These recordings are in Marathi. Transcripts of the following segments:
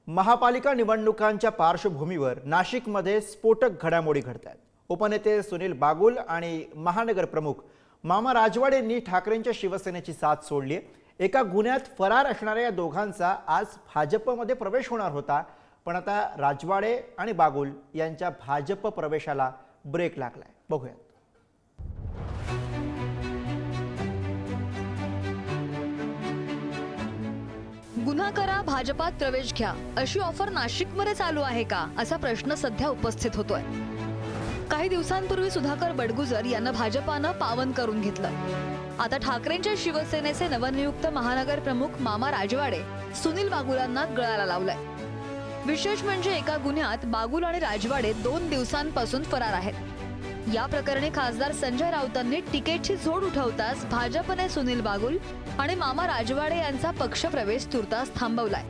महापालिका निवडणुकांच्या पार्श्वभूमीवर नाशिकमध्ये स्फोटक घडामोडी घडत आहेत। उपनेते सुनील बागुल आणि महानगर प्रमुख मामा राजवाडेंनी ठाकरेंच्या शिवसेनेची साथ सोडली आहे। एका गुन्ह्यात फरार असणाऱ्या या दोघांचा आज भाजपमध्ये प्रवेश होणार होता, पण आता राजवाडे आणि बागुल यांच्या भाजप प्रवेशाला ब्रेक लागलाय। बघूया। गुन्हा करा, भाजपात प्रवेश घ्या अशी ऑफर नाशिकमध्ये चालू आहे का, असा प्रश्न सध्या उपस्थित होतोय। काही दिवसांपूर्वी सुधाकर बडगुजर यांना भाजपानं पावन करून घेतलं। आता ठाकरेंच्या शिवसेनेचे नवनियुक्त महानगर प्रमुख मामा राजवाडे सुनील बागुलांना गळाला लावलाय। विशेष म्हणजे एका गुन्ह्यात बागुल आणि राजवाडे 2 दिवसांपासून फरार आहेत। या प्रकरणी खासदार संजय राऊतांनी तिकीटची झोड उठवताच भाजपने सुनील बागुल आणि मामा राजवाडे यांचा पक्षप्रवेश तुर्तास थांबवलाय।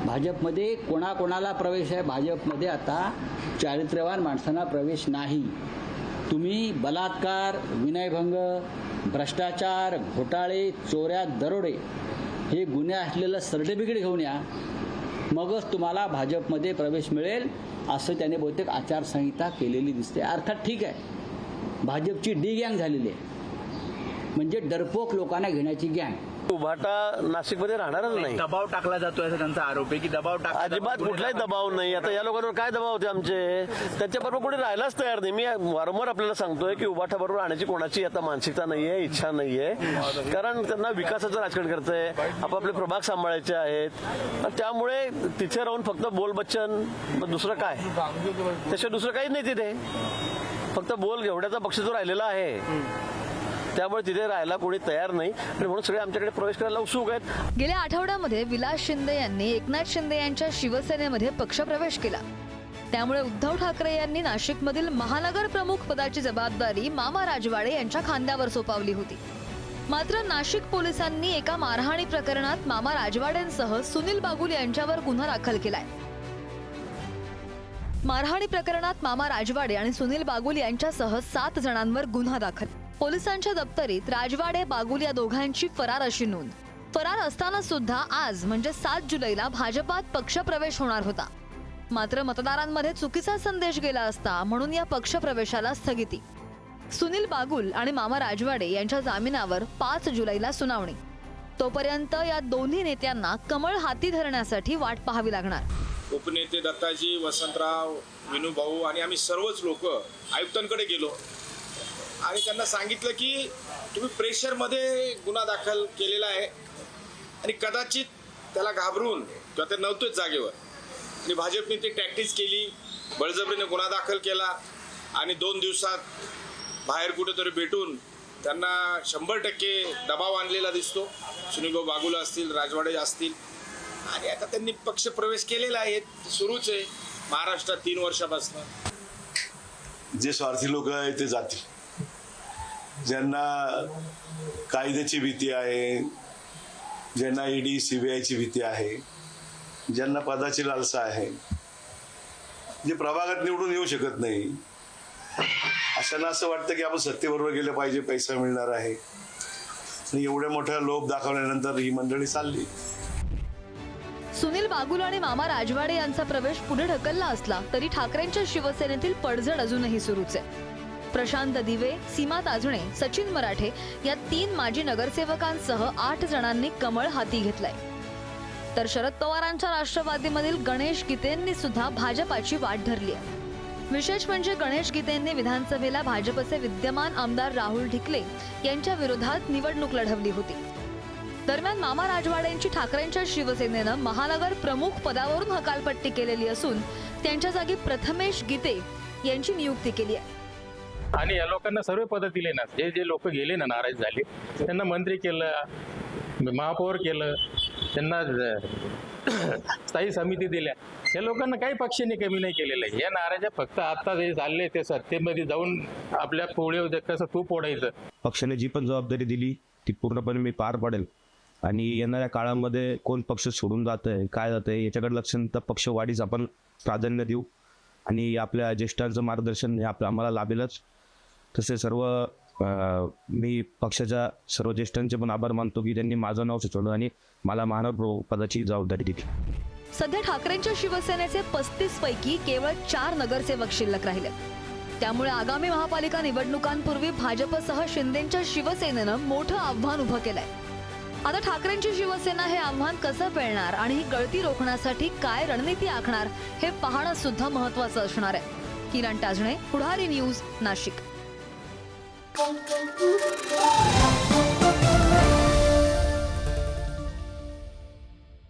भाजपमध्ये कोणाकोणाला प्रवेश आहे? भाजपमध्ये आता चारित्र्यवान माणसांना प्रवेश नाही। तुम्ही बलात्कार, विनयभंग, भ्रष्टाचार, घोटाळे, चोऱ्या, दरोडे हे गुन्हे असलेलं सर्टिफिकेट घेऊन या, मगच तुम्हाला भाजपमध्ये प्रवेश मिळेल, असं त्याने बहुतेक आचारसंहिता केलेली दिसते। अर्थात ठीक आहे, भाजपची डी गँग झालेली आहे, म्हणजे डरपोक लोकांना घेण्याची गँग। उभाटा नाशिकमध्ये राहणारच नाही। दबाव टाकला जातोय असं त्यांचा आरोप आहे की दबाव अजिबात कुठलाही दबाव नाही। आता या लोकांवर काय दबाव होते आमचे? त्याच्याबरोबर कोणी राहायलाच तयार नाही। मी वारंवार आपल्याला सांगतोय की उभाटा बरोबर राहण्याची कोणाची आता मानसिकता नाहीये, इच्छा नाहीये, कारण त्यांना विकासाचं राजकारण करायचंय, आपापले प्रभाग सांभाळायचे आहेत। त्यामुळे तिथे राहून फक्त बोलबच्चन, दुसरं काय, त्याशिवाय दुसरं काहीच नाही तिथे, फक्त बोल घेवड्याचा पक्ष जो राहिलेला आहे, त्यामुळे तिथे राहायला कोणी तयार नाही आणि म्हणून सगळे आमच्याकडे प्रवेश करायला उत्सुक आहेत। गेल्या आठवड्यामध्ये विलास शिंदे यांनी एकनाथ शिंदे यांच्या शिवसेनेमध्ये पक्षप्रवेश केला। त्यामुळे उद्धव ठाकरे यांनी नाशिकमधील महानगर प्रमुख पदाची जबाबदारी मामा राजवाडे यांच्या खांद्यावर सोपवली होती। मात्र नाशिक पोलिसांनी एका मारहाणी प्रकरणात मामा राजवाडेंसह सुनील बागुल यांच्यावर गुन्हा दाखल केलाय। मारहाणी प्रकरणात मामा राजवाडे आणि सुनील बागुल यांच्यासह 7 जणांवर गुन्हा दाखल। पोलिसांच्या दप्तरीत राजवाडे बागुल या दोघांची फरार अशी नोंद। फरार असताना सुद्धा आज म्हणजे 7 जुलैला भाजपात पक्षप्रवेश होणार होता। मात्र मतदारांमध्ये चुकीचा संदेश गेला असता म्हणून या पक्षप्रवेशाला स्थगिती। सुनील बागुल आणि मामा राजवाडे यांच्या जामिनावर 5 जुलैला सुनावणी। तोपर्यंत या दोन्ही नेत्यांना कमळ हाती धरण्यासाठी वाट पाहावी लागणार। उपनेते दत्ताजी, वसंतराव, विनूभाऊ आणि आम्ही सर्वच लोक आयुक्तांकडे गेलो आणि त्यांना सांगितलं की तुम्ही प्रेशरमध्ये गुन्हा दाखल केलेला आहे आणि कदाचित त्याला घाबरून किंवा ते नव्हतेच जागेवर आणि भाजपने ती टॅक्टिस केली, बळजबरीने गुन्हा दाखल केला आणि 2 दिवसात बाहेर कुठेतरी भेटून त्यांना 100% दबाव आणलेला दिसतो। सुनीलभाऊ बागुल असतील, राजवाडे असतील, आणि आता त्यांनी पक्ष प्रवेश केलेला आहे, सुरूच आहे महाराष्ट्रात 3 वर्षापासून। जे स्वार्थी लोक आहेत ते जातील, ज्यांना कायद्याची भीती आहे, ज्यांना ईडी सीबीआयची भीती आहे, ज्यांना पदाची लालसा आहे, जे प्रभागात निवडून येऊ शकत नाही, अशांना असं वाटतं की आपण सत्तेबरोबर गेलं पाहिजे, पैसा मिळणार आहे, आणि एवढ्या मोठ्या लोभ दाखवल्यानंतर ही मंडळी चालली। सुनील बागुल आणि मामा राजवाडे यांचा प्रवेश पुढे ढकलला असला तरी ठाकरेंच्या शिवसेनेतील पडझड अजूनही सुरूच आहे। प्रशांत दिवे, सीमा ताजणे, सचिन मराठे या 3 माजी नगरसेवकांसह 8 जणांनी कमळ हाती घेतलाय। तर शरद पवारांच्या राष्ट्रवादीमधील गणेश गीतेंनी सुद्धा भाजपाची वाट धरली आहे। विशेष म्हणजे गणेश गीतेंनी विधानसभेला भाजपचे विद्यमान आमदार राहुल ढिकले यांच्या विरोधात निवडणूक लढवली होती। दरम्यान मामा राजवाडेंची ठाकरेंच्या शिवसेनेनं महानगर प्रमुख पदावरून हकालपट्टी केलेली असून त्यांच्या जागी प्रथमेश गीते यांची नियुक्ती केली आहे। आणि या लोकांना सर्व पद दिले ना, जे लोक गेले ना, नाराज झाले, त्यांना मंत्री केलं, महापौर केलं, त्यांना स्थायी समिती दिल्या। या लोकांना काही पक्षाने कमी नाही केलेलं आहे। या नाराजा फक्त आता जे चालले ते सत्तेमध्ये जाऊन आपल्या पोळीवर कसं तूप ओढायचं। पक्षाने जी पण जबाबदारी दिली ती पूर्णपणे मी पार पाडेल आणि येणाऱ्या काळामध्ये कोण पक्ष सोडून जातंय, काय जातंय याच्याकडे लक्ष न पक्षवाढीच आपण प्राधान्य देऊ आणि आपल्या ज्येष्ठांचं मार्गदर्शन हे आम्हाला लाभेलच। तसे सर्व मी पक्षाच्या सर्व ज्येष्ठांचे पण आभार मानतो की त्यांनी माझं नाव सुचवलं आणि मला महानगर पदाची जबाबदारी दिली। सध्या ठाकरेंच्या शिवसेनेचे 35 पैकी केवळ 4 नगरसेवक शिल्लक राहिले. त्यामुळे आगामी महापालिका निवडणुकांपूर्वी भाजपसह शिंदेच्या शिवसेनेनं मोठं आव्हान उभं केलंय. आता ठाकरेंची शिवसेना हे आव्हान कसं पेलणार आणि ही गळती रोखण्यासाठी काय रणनीती आखणार हे पाहणं सुद्धा महत्त्वाचं असणार आहे. किरण टाजणे, पुढारी न्यूज, नाशिक.